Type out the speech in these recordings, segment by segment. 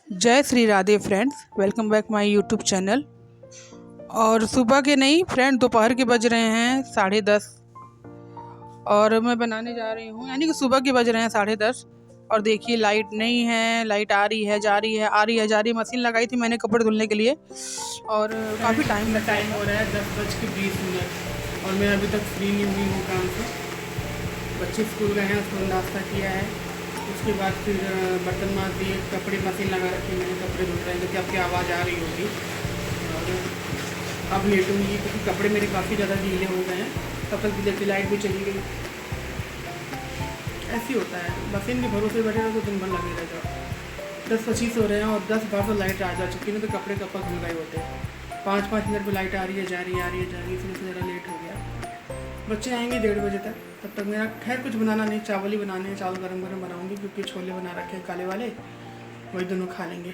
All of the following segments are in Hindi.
जय Shri Radhe friends, welcome back my YouTube channel. और सुबह के नहीं फ्रेंड, दोपहर के बज रहे हैं 10:30 और मैं बनाने जा रही हूँ, यानी कि सुबह के बज रहे हैं 10:30। और देखिए लाइट नहीं है, लाइट आ रही है जा रही है, आ रही है जा रही है। मशीन लगाई थी मैंने कपड़े धुलने के लिए और काफ़ी टाइम हो रहा है 10:20 और मैं अभी तक फ्री नहीं हुई हूँ काम से। बच्चे स्कूल गए हैं, उसको नाश्ता किया है, उसके बाद फिर बर्तन माज दिए, कपड़े मशीन लगा रखी, मैंने कपड़े धुल रहे हैं क्योंकि आपकी आवाज़ आ रही होगी। और अब लेटूँगी क्योंकि कपड़े मेरे काफ़ी ज़्यादा गीले हो गए हैं। तब तक देखिए लाइट भी चली गई। ऐसे ही होता है, मशीन के भरोसे बैठे रहो तो दिन भर लगे रह जाओ। 10:25 हो रहे हैं और 10 बार तो लाइट आ जा चुकी है, तो कपड़े कब तक धुल गए होते हैं। 5-5 मिनट पर लाइट आ रही है जा रही है, आ रही है जा रही है, इसलिए ज़रा लेट हो गया। बच्चे आएंगे 1:30 बजे तक, तब तक मेरा खैर कुछ बनाना नहीं, चावल ही बनाने हैं। चावल गरम गरम बनाऊंगी क्योंकि छोले बना रखे हैं काले वाले, वही दोनों खा लेंगे।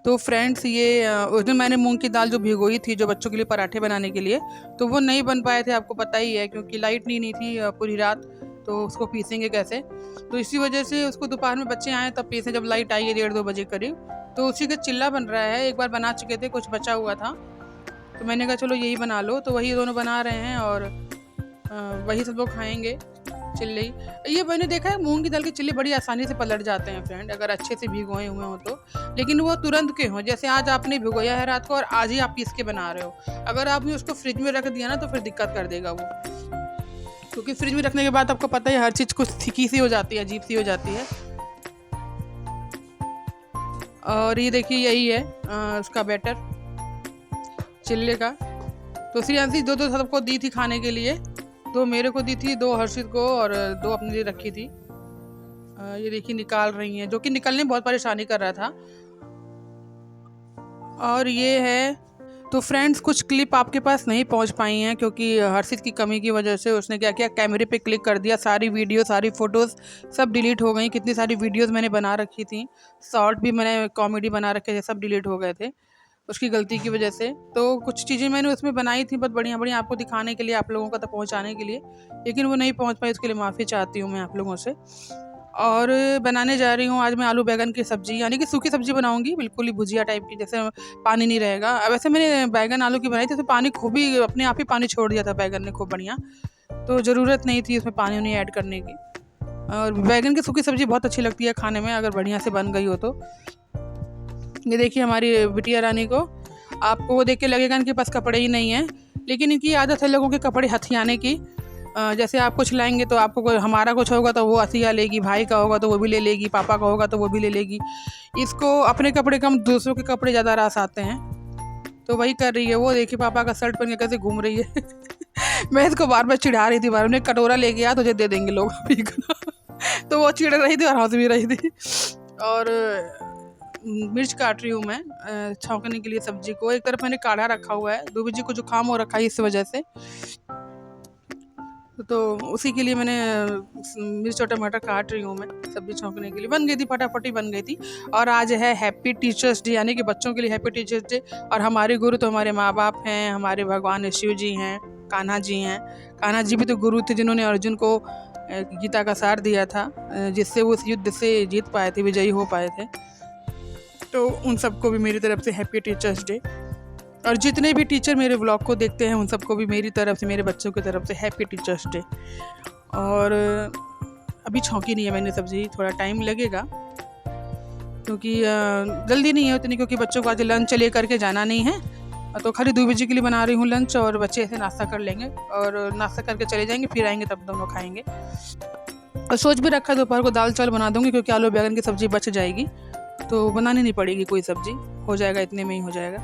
तो फ्रेंड्स ये उस दिन मैंने मूंग की दाल जो भिगोई थी जो बच्चों के लिए पराठे बनाने के लिए, तो वो नहीं बन पाए थे, आपको पता ही है, क्योंकि लाइट नहीं थी पूरी रात। तो उसको पीसेंगे कैसे, तो इसी वजह से उसको दोपहर में बच्चे आए तब पीसे, जब लाइट आई है 1:30-2 बजे करीब। तो उसी का चिल्ला बन रहा है, एक बार बना चुके थे, कुछ बचा हुआ था, तो मैंने कहा चलो यही बना लो। तो वही दोनों बना रहे हैं और वही सब लोग खाएंगे चिल्ले ही। ये मैंने देखा है मूंग की दाल के चिल्ले बड़ी आसानी से पलट जाते हैं फ्रेंड, अगर अच्छे से भिगोए हुए हो तो। लेकिन वो तुरंत के हों, जैसे आज आपने भिगोया है रात को और आज ही आप पीस के बना रहे हो। अगर आपने उसको फ्रिज में रख दिया ना तो फिर दिक्कत कर देगा वो, क्योंकि फ्रिज में रखने के बाद आपको पता है हर चीज़ कुछ थिकी सी हो जाती है, अजीब सी हो जाती है। और ये देखिए यही है उसका बैटर चिल्ले का। तो श्रियांशी दो सबको दी थी खाने के लिए, 2 मेरे को दी थी, 2 हर्षित को और 2 अपने लिए रखी थी। ये देखिए निकाल रही हैं, जो कि निकलने में बहुत परेशानी कर रहा था। और ये है, तो फ्रेंड्स कुछ क्लिप आपके पास नहीं पहुंच पाई हैं क्योंकि हर्षित की कमी की वजह से उसने क्या किया, कैमरे पे क्लिक कर दिया, सारी वीडियो सारी फ़ोटोज़ सब डिलीट हो गई। कितनी सारी वीडियोस मैंने बना रखी थी, शॉर्ट भी मैंने कॉमेडी बना रखे थे, सब डिलीट हो गए थे उसकी गलती की वजह से। तो कुछ चीज़ें मैंने उसमें बनाई थी बहुत बढ़िया बढ़िया, आपको दिखाने के लिए, आप लोगों तक पहुँचाने के लिए, लेकिन वो नहीं पहुँच पाई, उसके लिए माफ़ी चाहती हूँ मैं आप लोगों से। और बनाने जा रही हूँ आज मैं आलू बैंगन की सब्ज़ी, यानी कि सूखी सब्ज़ी बनाऊँगी, बिल्कुल ही भुजिया टाइप की, जैसे पानी नहीं रहेगा। वैसे मैंने बैंगन आलू की बनाई थी तो पानी खूब ही अपने आप ही पानी छोड़ दिया था बैंगन ने खूब बढ़िया, तो ज़रूरत नहीं थी उसमें पानी नहीं ऐड करने की। और बैंगन की सूखी सब्ज़ी बहुत अच्छी लगती है खाने में, अगर बढ़िया से बन गई हो तो। ये देखिए हमारी बिटिया रानी को, आपको वो देख के लगेगा इनके पास कपड़े ही नहीं हैं, लेकिन इनकी आदत है लोगों के कपड़े हथियाने की। जैसे आप कुछ लाएंगे तो आपको हमारा कुछ होगा तो वो हथिया लेगी, भाई का होगा तो वो भी ले लेगी, पापा का होगा तो वो भी ले लेगी। इसको अपने कपड़े कम दूसरों के कपड़े ज़्यादा रास आते हैं, तो वही कर रही है। वो देखिए पापा का शर्ट पहन के कैसे घूम रही है मैं इसको बार बार चिढ़ा रही थी, बार उन्हें कटोरा ले गया तुझे दे देंगे लोग तो वो चिढ़ रही थी और हंस भी रही थी। और मिर्च काट रही हूँ मैं छौंकने के लिए सब्जी को। एक तरफ मैंने काढ़ा रखा हुआ है, दूबी जी को जुकाम हो रखा है इस वजह से, तो उसी के लिए मैंने मिर्च और टमाटर काट रही हूँ मैं सब्जी छौंकने के लिए। बन गई थी, फटाफट ही बन गई थी। और आज है हैप्पी टीचर्स डे, यानी कि बच्चों के लिए हैप्पी टीचर्स डे। और हमारे गुरु तो हमारे माँ बाप हैं, हमारे भगवान शिव जी हैं, कान्हा जी हैं। कान्हा जी भी तो गुरु थे जिन्होंने अर्जुन को गीता का सार दिया था, जिससे वो उस युद्ध से जीत पाए थे, विजयी हो पाए थे। तो उन सबको भी मेरी तरफ से हैप्पी टीचर्स डे। और जितने भी टीचर मेरे व्लॉग को देखते हैं उन सबको भी मेरी तरफ से, मेरे बच्चों की तरफ से हैप्पी टीचर्स डे। और अभी छौंकी नहीं है मैंने सब्ज़ी, थोड़ा टाइम लगेगा क्योंकि जल्दी नहीं है उतनी, क्योंकि बच्चों को आज लंच ले करके जाना नहीं है, तो खाली 2 बजे के लिए बना रही हूँ लंच। और बच्चे ऐसे नाश्ता कर लेंगे और नाश्ता करके चले जाएंगे, फिर आएंगे तब दोनों खाएंगे। और सोच भी रखा है दोपहर को दाल चावल बना दूँगी, क्योंकि आलू बैंगन की सब्ज़ी बच जाएगी तो बनानी नहीं पड़ेगी कोई सब्ज़ी, हो जाएगा, इतने में ही हो जाएगा।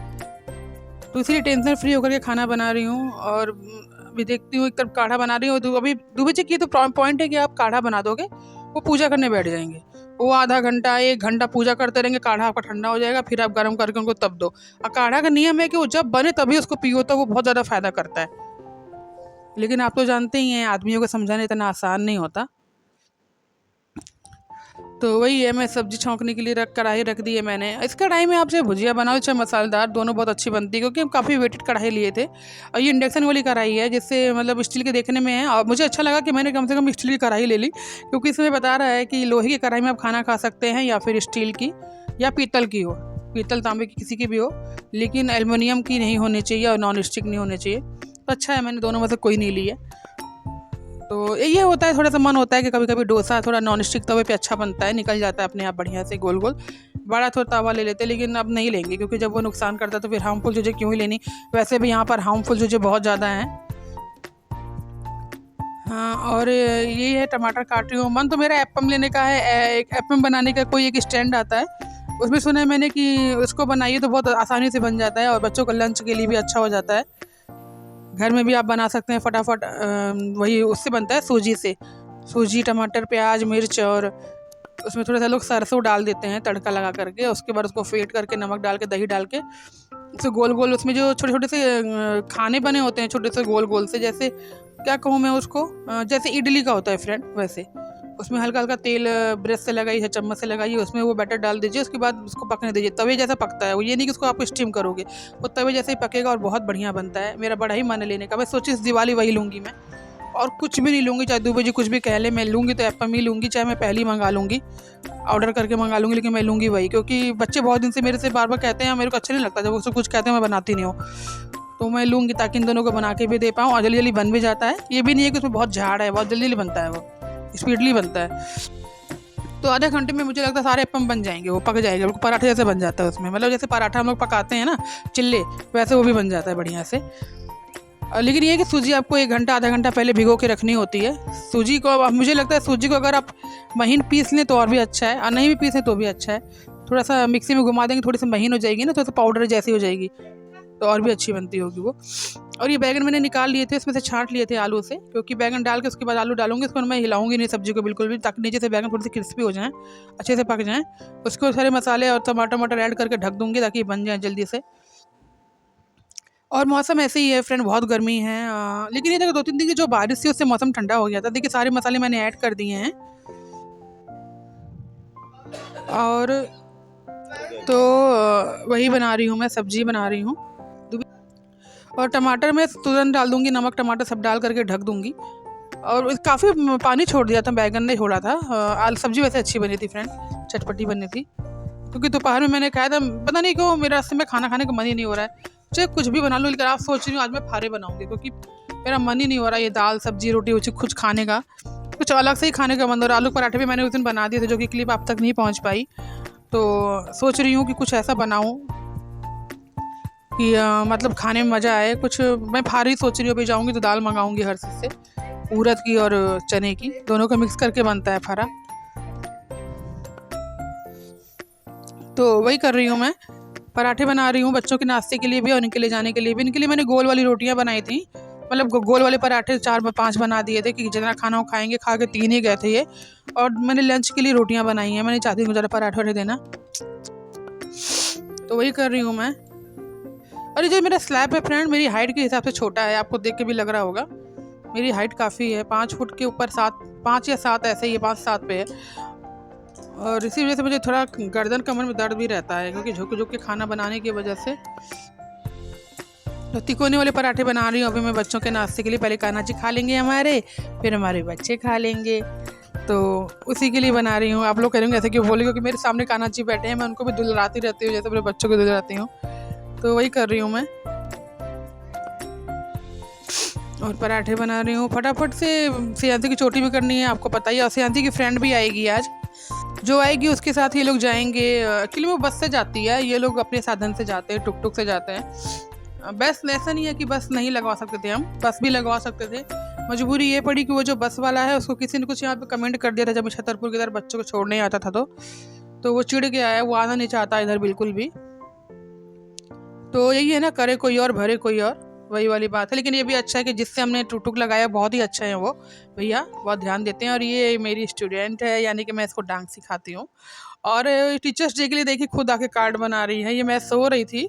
तो इसीलिए टेंशन फ्री होकर के खाना बना रही हूँ। और अभी देखती हूँ, एक तरफ काढ़ा बना रही हूँ, तो अभी 2 बजे की तो पॉइंट है कि आप काढ़ा बना दोगे, वो पूजा करने बैठ जाएंगे, वो आधा घंटा 1 घंटा पूजा करते रहेंगे, काढ़ा आपका ठंडा हो जाएगा, फिर आप गर्म करके उनको तब दो। और काढ़ा का नियम है कि वो जब बने तभी उसको पियो, तो वो बहुत ज़्यादा फायदा करता है। लेकिन आप तो जानते ही हैं आदमियों को समझाना इतना आसान नहीं होता। तो वही है, मैं सब्जी छौंकने के लिए कढ़ाई रख दी है मैंने। इस कढ़ाई में आप चाहे भुजिया बनाओ चाहे मसालेदार, दोनों बहुत अच्छी बनती है, क्योंकि हम काफ़ी वेटेड कढ़ाई लिए थे। और ये इंडक्शन वाली कढ़ाई है, जिससे मतलब स्टील के देखने में है, और मुझे अच्छा लगा कि मैंने कम से कम स्टील की कढ़ाई ले ली, क्योंकि इसमें बता रहा है कि लोहे की कढ़ाई में आप खाना खा सकते हैं, या फिर स्टील की या पीतल की हो, पीतल तांबे की किसी की भी हो, लेकिन एल्युमिनियम की नहीं होनी चाहिए और नॉन स्टिक नहीं होनी चाहिए। तो अच्छा है, मैंने दोनों में से कोई नहीं ली है। तो ये होता है, थोड़ा सा मन होता है कि कभी कभी डोसा थोड़ा नॉन स्टिक तवे पे अच्छा बनता है, निकल जाता है अपने आप बढ़िया से गोल गोल। बड़ा थोड़ा तवा ले लेते, लेकिन अब नहीं लेंगे, क्योंकि जब वो नुकसान करता है तो फिर हार्मफुल चीज़ें क्यों ही लेनी। वैसे भी यहाँ पर हार्मफुल चीज़ें बहुत ज़्यादा हैं। हाँ, और ये है, टमाटर काट रही हूँ। मन तो मेरा एप्पम लेने का है, एक एप्पम बनाने का कोई एक स्टैंड आता है, उसमें सुना है मैंने कि उसको बनाइए तो बहुत आसानी से बन जाता है, और बच्चों का लंच के लिए भी अच्छा हो जाता है। घर में भी आप बना सकते हैं फटाफट। वही उससे बनता है, सूजी से। सूजी, टमाटर, प्याज, मिर्च, और उसमें थोड़ा सा लोग सरसों डाल देते हैं तड़का लगा करके। उसके बाद उसको फेंट करके, नमक डाल के, दही डाल के, उसे गोल गोल, उसमें जो छोटे छोटे से खाने बने होते हैं, छोटे से गोल गोल से, जैसे क्या कहूँ मैं उसको, जैसे इडली का होता है फ्रेंड, वैसे उसमें हल्का हल्का तेल ब्रश से लगाइए, चम्मच से लगाइए, उसमें वो बैटर डाल दीजिए। उसके बाद उसको पकने दीजिए, तवे जैसा पकता है वो, ये नहीं कि उसको आप स्टीम करोगे, वो तवे जैसे ही पकेगा, और बहुत बढ़िया बनता है। मेरा बड़ा ही मन है लेने का। मैं सोची इस दिवाली वही लूँगी मैं, और कुछ भी नहीं लूँगी, चाहे दूबे जी कुछ भी कह ले, मैं लूँगी तो एप्पम ही लूँगी, चाहे मैं पहले ही मंगा लूँगी, ऑर्डर करके मंगा लूँगी, लेकिन मैं लूँगी वही। क्योंकि बच्चे बहुत दिन से मेरे से बार बार कहते हैं, मेरे को अच्छा नहीं लगता जब उसको कुछ कहते हैं मैं बनाती नहीं हूँ, तो मैं लूँगी ताकि इन दोनों को बना के भी दे पाऊँ, और जल्दी जल्दी बन भी जाता है। ये भी नहीं है कि उसमें बहुत झाड़ है, बहुत जल्दी जल्दी बनता है, वो स्पीडली बनता है। तो आधे घंटे में मुझे लगता है सारे एप्पम बन जाएंगे, वो पक जाएंगे, वो पराठे जैसे बन जाता है उसमें, मतलब जैसे पराठा हम लोग पकाते हैं ना चिल्ले, वैसे वो भी बन जाता है बढ़िया से। लेकिन ये है कि सूजी आपको 1 घंटा आधा घंटा पहले भिगो के रखनी होती है। सूजी को, अब मुझे लगता है सूजी को अगर आप महीन पीस लें तो और भी अच्छा है, और नहीं भी पीसें तो भी अच्छा है। थोड़ा सा मिक्सी में घुमा देंगे, थोड़ी सी महीन हो जाएगी ना, थोड़ा सा पाउडर जैसी हो जाएगी, तो और भी अच्छी बनती होगी वो। और ये बैगन मैंने निकाल लिए थे, इसमें से छांट लिए थे आलू से, क्योंकि बैगन डाल के उसके बाद आलू डालूंगी, इसको मैं हिलाऊंगी नहीं सब्जी को बिल्कुल भी, ताकि नीचे से बैगन थोड़ी सी क्रिस्पी हो जाए, अच्छे से पक जाएँ। उसको सारे मसाले और टमाटर मटर ऐड करके ढक दूँगी, ताकि बन जाए जल्दी से। और मौसम ऐसे ही है फ्रेंड, बहुत गर्मी है, लेकिन ये देखो 2-3 दिन की जो बारिश थी उससे मौसम ठंडा हो गया था। देखिए सारे मसाले मैंने ऐड कर दिए हैं, और तो वही बना रही हूँ मैं, सब्जी बना रही हूँ। और टमाटर मैं तुरंत डाल दूँगी, नमक टमाटर सब डाल करके ढक दूँगी। और काफ़ी पानी छोड़ दिया था, बैगन ने छोड़ा था। सब्जी वैसे अच्छी बनी थी फ्रेंड, चटपटी बनी थी, क्योंकि दोपहर में मैंने खाया था। पता नहीं क्यों मेरा रास्ते में खाना खाने का मन ही नहीं हो रहा है, चाहे कुछ भी बना लो, लेकिन आप सोच रही हूँ आज मैं फारे बनाऊँगी, क्योंकि मेरा मन ही नहीं हो रहा ये दाल सब्जी रोटी वोटी कुछ खाने का, कुछ अलग से ही खाने का मन हो रहा है। आलू पराठे भी मैंने उस दिन बना दिए थे, जो कि क्लिप आप तक नहीं पहुँच पाई, तो सोच रही हूँ कि कुछ ऐसा बनाऊँ कि मतलब खाने में मज़ा आए कुछ। मैं फारी सोच रही हूँ, अभी जाऊँगी तो दाल मंगाऊँगी हर चीज़ से, उड़द की और चने की, दोनों को मिक्स करके बनता है फारा। तो वही कर रही हूँ मैं, पराठे बना रही हूँ बच्चों के नाश्ते के लिए भी और इनके लिए जाने के लिए भी। इनके लिए मैंने गोल वाली रोटियाँ बनाई थी, मतलब गोल वाले पराठे 4-5 बना दिए थे, कि जितना खाना वो खाएंगे, खा के 3 ही गए थे ये। और मैंने लंच के लिए रोटियाँ बनाई हैं, मैंने चाहती हूँ ज़रा पराठे वाठे देना, तो वही कर रही हूँ मैं। और ये जो मेरा स्लैब है फ्रेंड, मेरी हाइट के हिसाब से छोटा है, आपको देख के भी लग रहा होगा मेरी हाइट काफ़ी है, 5 फुट के ऊपर 5 या 7 ऐसे ही है, 5-7 पे है। और इसी वजह से मुझे थोड़ा गर्दन कमर में दर्द भी रहता है, क्योंकि झुक झुक के खाना बनाने की वजह से। तो तिकोने वाले पराठे बना रही हूँ अभी मैं बच्चों के नाश्ते के लिए। पहले कान्हा जी खा लेंगे हमारे, फिर हमारे बच्चे खा लेंगे, तो उसी के लिए बना रही हूँ। आप लोग कहेंगे ऐसे क्यों बोले, क्योंकि मेरे सामने कान्हा जी बैठे हैं, मैं उनको भी दुलराती रहती हूँ जैसे अपने बच्चों को दुलराती हूँ, तो वही कर रही हूँ मैं। और पराठे बना रही हूँ फटाफट से। सियांती की चोटी भी करनी है, आपको पता ही है, और सियांती की फ्रेंड भी आएगी आज, जो आएगी उसके साथ ये लोग जाएंगे। एक्चुअली वो बस से जाती है, ये लोग अपने साधन से जाते हैं, टुक टुक से जाते हैं। बस ऐसा नहीं है कि बस नहीं लगवा सकते थे, हम बस भी लगवा सकते थे। मजबूरी ये पड़ी कि वो जो बस वाला है उसको किसी ने कुछ यहाँ पे कमेंट कर दिया था, जब मैं छतरपुर की तरफ बच्चों को छोड़ने आता था, तो वो चिढ़ के आया, वो आना नहीं चाहता इधर बिल्कुल भी। तो यही है ना, करे कोई और भरे कोई और, वही वाली बात है। लेकिन ये भी अच्छा है कि जिससे हमने टुक लगाया, बहुत ही अच्छा है वो भैया, बहुत ध्यान देते हैं। और ये मेरी स्टूडेंट है, यानी कि मैं इसको डांस सिखाती हूँ। और टीचर्स डे के लिए देखिए खुद आके कार्ड बना रही है। ये मैं सो रही थी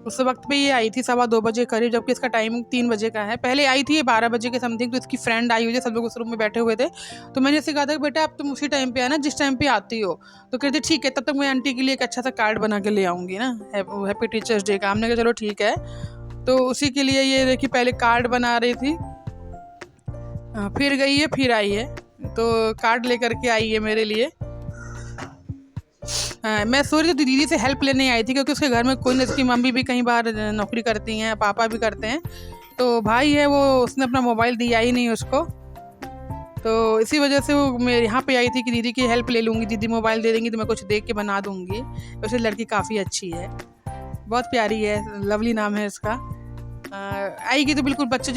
उस वक्त पे ये आई थी 2:15 बजे करीब, जबकि इसका टाइमिंग 3 बजे का है। पहले आई थी ये 12 बजे के समथिंग, तो इसकी फ्रेंड आई हुई थी, सब लोग उस रूम में बैठे हुए थे। तो मैंने इससे कहा था कि बेटा अब तुम उसी टाइम पे आना जिस टाइम पे आती हो। तो कहते ठीक है, तब तक मैं आंटी के लिए एक अच्छा सा कार्ड बना के ले आऊँगी ना, हैप्पी टीचर्स डे का। हमने कहा चलो ठीक है। तो उसी के लिए ये देखिए पहले कार्ड बना रही थी, फिर गई है, फिर आई है, तो कार्ड लेकर के आई है मेरे लिए। मैं सोच रही थी दीदी से हेल्प लेने आई थी, क्योंकि उसके घर में कोई नहीं, उसकी मम्मी भी कहीं बाहर नौकरी करती हैं, पापा भी करते हैं, तो भाई है वो, उसने अपना मोबाइल दिया ही नहीं उसको। तो इसी वजह से वो मैं यहाँ पे आई थी कि दीदी की हेल्प ले लूँगी, दीदी मोबाइल दे देंगी तो मैं कुछ देख के बना दूँगी। वैसे लड़की काफ़ी अच्छी है, बहुत प्यारी है, लवली नाम है इसका। आएगी तो बिल्कुल बच्चे